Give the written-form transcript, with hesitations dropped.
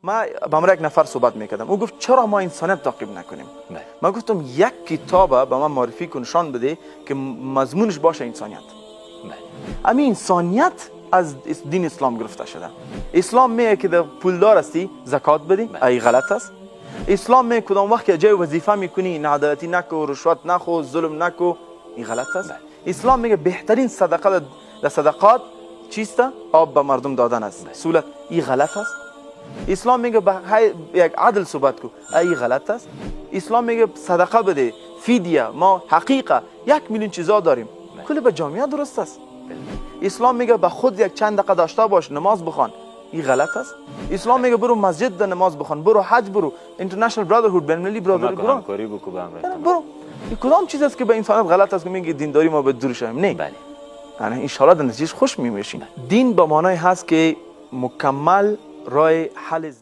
ما با من یک نفر صحبت میکردم، او گفت چرا ما انسانیت تعقیب نکنیم؟ ما گفتم یک کتاب به من معرفی کن، نشان بده که مضمونش باشه انسانیت. همین انسانیت از دین اسلام گرفته شده. اسلام میگه که پولدار هستی زکات بدی، ای غلط است. اسلام میگه کدام وقت که جای وظیفه میکنی نادرتی نکو، رشوت نخو، ظلم نکو، این غلط است. اسلام میگه بهترین صدقه در صدقات چیست؟ آب به مردم دادن است. سولت این غلط است. اسلام میگه به یک عدل صحبت کو، ای غلط است. اسلام میگه صدقه بده، فدیه، ما حقیقه 1 میلیون چیزا داریم، کل به جامعه درست است. اسلام میگه به خود یک چند دقیقه داشته باش، نماز بخوان، این غلط است. اسلام میگه برو مسجد ده نماز بخوان، برو حج برو، اینترنشنال برادرهود، بین المللی برادری برو، برو. این کدام چیز است که به انسانیت غلط است که میگه دینداری ما به دور شویم؟ نه. بله. یعنی ان شاء الله در نتیجه خوش میشیم. دین به معنای هست که مکمل راه حل